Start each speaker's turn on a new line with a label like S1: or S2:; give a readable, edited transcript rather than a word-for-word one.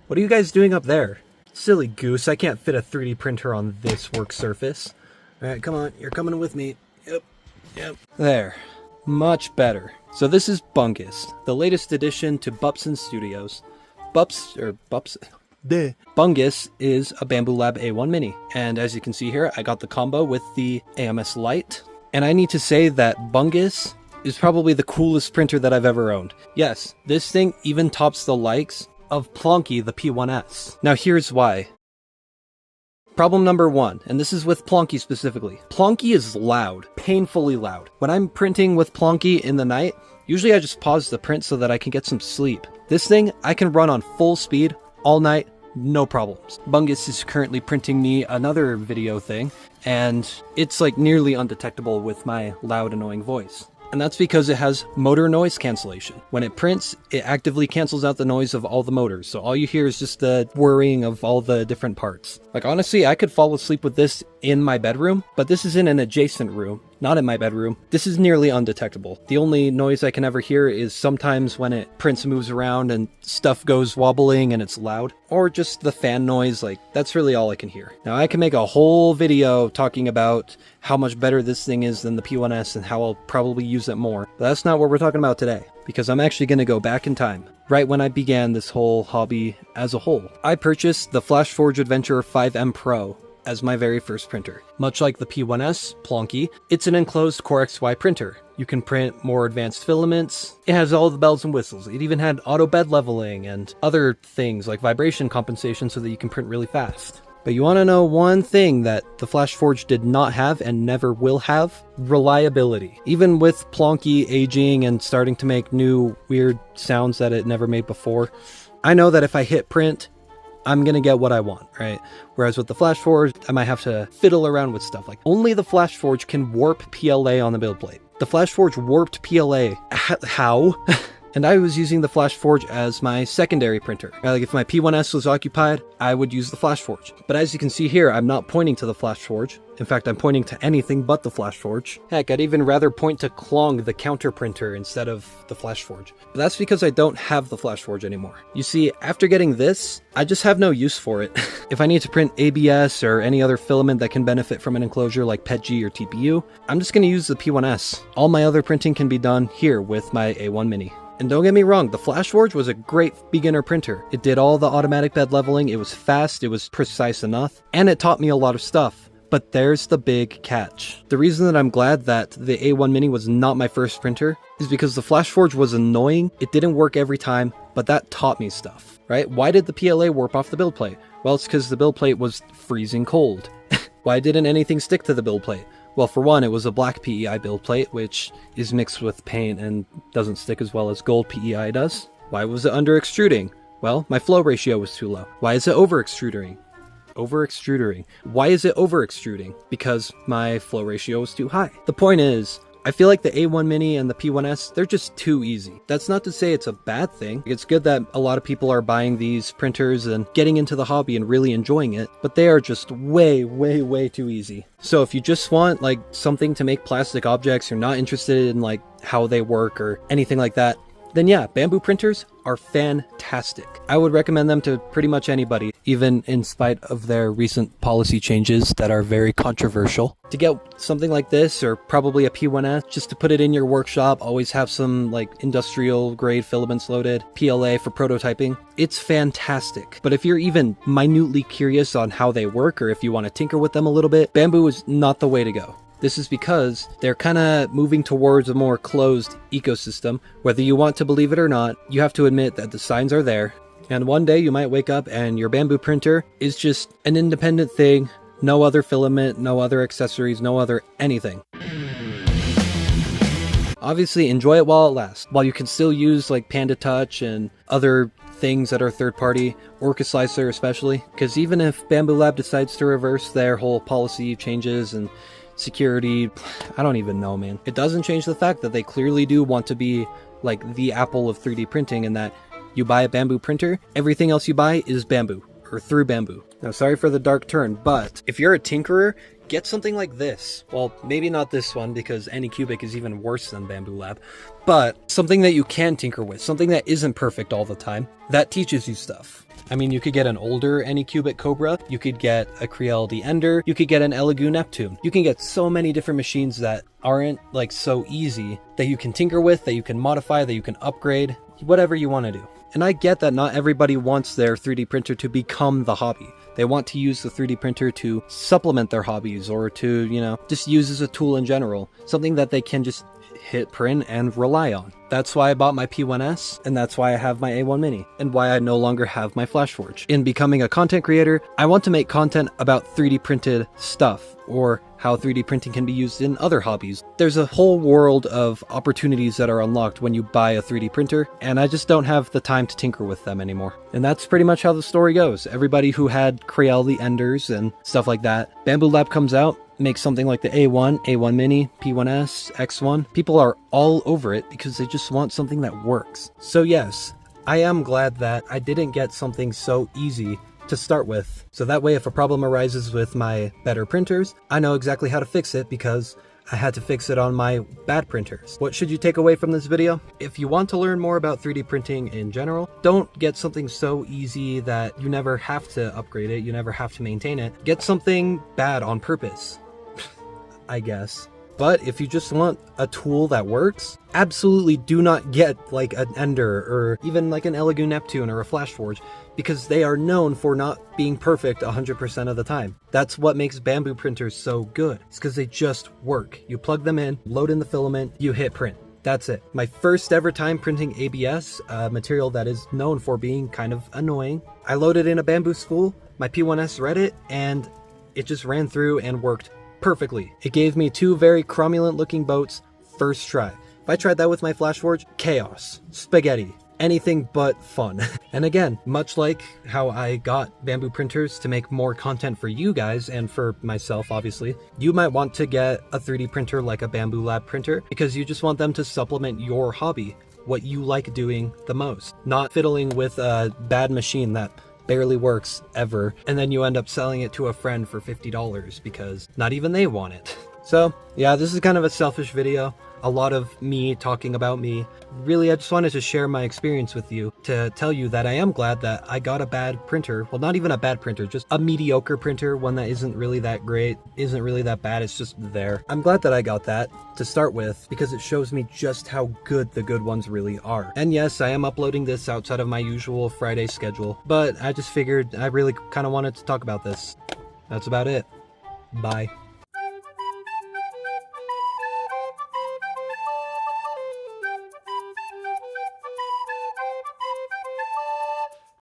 S1: What are you guys doing up there? Silly goose, I can't fit a 3D printer on this work surface. Alright, come on, you're coming with me. Yep. There. Much better. So this is Bungus, the latest addition to Bupson Studios. Bungus is a Bamboo Lab A1 Mini, and as you can see here, I got the combo with the AMS Lite, and I need to say that Bungus is probably the coolest printer that I've ever owned. Yes, this thing even tops the likes of Plonky, the P1S. Now here's why. Problem number one, and this is with Plonky specifically. Plonky is loud, painfully loud. When I'm printing with Plonky in the night, usually I just pause the print so that I can get some sleep. This thing, I can run on full speed all night, no problems. Bungus is currently printing me another video thing, and it's like nearly undetectable with my loud, annoying voice. And that's because it has motor noise cancellation. When it prints, it actively cancels out the noise of all the motors, so all you hear is just the whirring of all the different parts. Like honestly, I could fall asleep with this in my bedroom, but this is in an adjacent room, not in my bedroom. This is nearly undetectable. The only noise I can ever hear is sometimes when it prints and moves around and stuff goes wobbling and it's loud, or just the fan noise. Like that's really all I can hear. Now I can make a whole video talking about how much better this thing is than the P1S and how I'll probably use it more. But that's not what we're talking about today, because I'm actually going to go back in time, right when I began this whole hobby as a whole. I purchased the FlashForge Adventurer 5M Pro as my very first printer. Much like the P1S, Plonky, it's an enclosed Core XY printer. You can print more advanced filaments. It has all the bells and whistles. It even had auto bed leveling and other things like vibration compensation so that you can print really fast. But you want to know one thing that the FlashForge did not have and never will have? Reliability. Even with Plonky aging and starting to make new weird sounds that it never made before, I know that if I hit print, I'm gonna get what I want, right? Whereas with the FlashForge, I might have to fiddle around with stuff. Like only the FlashForge can warp PLA on the build plate. The FlashForge warped PLA. How? And I was using the FlashForge as my secondary printer. Like if my P1S was occupied, I would use the FlashForge. But as you can see here, I'm not pointing to the FlashForge. In fact, I'm pointing to anything but the FlashForge. Heck, I'd even rather point to Klong, the counter printer, instead of the FlashForge. But that's because I don't have the FlashForge anymore. You see, after getting this, I just have no use for it. If I need to print ABS or any other filament that can benefit from an enclosure like PETG or TPU, I'm just going to use the P1S. All my other printing can be done here with my A1 Mini. And don't get me wrong, the FlashForge was a great beginner printer. It did all the automatic bed leveling, it was fast, it was precise enough, and it taught me a lot of stuff. But there's the big catch. The reason that I'm glad that the A1 Mini was not my first printer is because the FlashForge was annoying, it didn't work every time, but that taught me stuff, right? Why did the PLA warp off the build plate? Well, it's because the build plate was freezing cold. Why didn't anything stick to the build plate? Well, for one, it was a black PEI build plate, which is mixed with paint and doesn't stick as well as gold PEI does. Why was it under extruding? Well, my flow ratio was too low. Why is it over extruding? Why is it over extruding? Because my flow ratio was too high. The point is, I feel like the A1 Mini and the P1S, they're just too easy. That's not to say it's a bad thing. It's good that a lot of people are buying these printers and getting into the hobby and really enjoying it, but they are just way, way, way too easy. So if you just want like something to make plastic objects, you're not interested in like how they work or anything like that, then yeah, bamboo printers are fantastic. I would recommend them to pretty much anybody, even in spite of their recent policy changes that are very controversial. To get something like this, or probably a P1S, just to put it in your workshop, always have some like industrial grade filaments loaded, PLA for prototyping, it's fantastic. But if you're even minutely curious on how they work, or if you want to tinker with them a little bit, bamboo is not the way to go. This is because they're kind of moving towards a more closed ecosystem. Whether you want to believe it or not, you have to admit that the signs are there. And one day you might wake up and your bamboo printer is just an independent thing, no other filament, no other accessories, no other anything. Obviously, enjoy it while it lasts, while you can still use like Panda Touch and other things that are third-party, Orca Slicer especially, because even if Bamboo Lab decides to reverse their whole policy changes and security, I don't even know, man. It doesn't change the fact that they clearly do want to be like the Apple of 3D printing, and that you buy a bamboo printer, everything else you buy is bamboo, or through bamboo. Now, sorry for the dark turn, but if you're a tinkerer, get something like this. Well, maybe not this one, because Anycubic is even worse than Bamboo Lab, but something that you can tinker with, something that isn't perfect all the time, that teaches you stuff. I mean, you could get an older Anycubic Cobra, you could get a Creality Ender, you could get an Elegoo Neptune. You can get so many different machines that aren't like so easy that you can tinker with, that you can modify, that you can upgrade, whatever you want to do. And I get that not everybody wants their 3D printer to become the hobby. They want to use the 3D printer to supplement their hobbies or to, you know, just use as a tool in general. Something that they can just hit print and rely on. That's why I bought my P1S, and that's why I have my A1 Mini, and why I no longer have my FlashForge. In becoming a content creator, I want to make content about 3D printed stuff, or how 3D printing can be used in other hobbies. There's a whole world of opportunities that are unlocked when you buy a 3D printer, and I just don't have the time to tinker with them anymore. And that's pretty much how the story goes. Everybody who had Creality Enders and stuff like that, Bambu Lab comes out, makes something like the A1, A1 Mini, P1S, X1. People are all over it because they just want something that works. So yes, I am glad that I didn't get something so easy to start with. So that way, if a problem arises with my better printers, I know exactly how to fix it because I had to fix it on my bad printers. What should you take away from this video? If you want to learn more about 3D printing in general, don't get something so easy that you never have to upgrade it, you never have to maintain it. Get something bad on purpose, I guess. But if you just want a tool that works, absolutely do not get like an Ender or even like an Elegoo Neptune or a FlashForge, because they are known for not being perfect 100% of the time. That's what makes Bambu printers so good. It's because they just work. You plug them in, load in the filament, you hit print. That's it. My first ever time printing ABS, a material that is known for being kind of annoying, I loaded in a Bambu spool, my P1S read it, and it just ran through and worked perfectly. It gave me two very cromulent looking boats first try. If I tried that with my FlashForge, chaos, spaghetti, anything but fun. And again, much like how I got Bambu printers to make more content for you guys and for myself, obviously, you might want to get a 3D printer like a Bambu Lab printer because you just want them to supplement your hobby, what you like doing the most, not fiddling with a bad machine that barely works ever, and then you end up selling it to a friend for $50 because not even they want it. So yeah, this is kind of a selfish video, a lot of me talking about me. Really, I just wanted to share my experience with you to tell you that I am glad that I got a bad printer. Well, not even a bad printer, just a mediocre printer, one that isn't really that great, isn't really that bad, it's just there. I'm glad that I got that to start with because it shows me just how good the good ones really are. And yes, I am uploading this outside of my usual Friday schedule, but I just figured I really kind of wanted to talk about this. That's about it. Bye.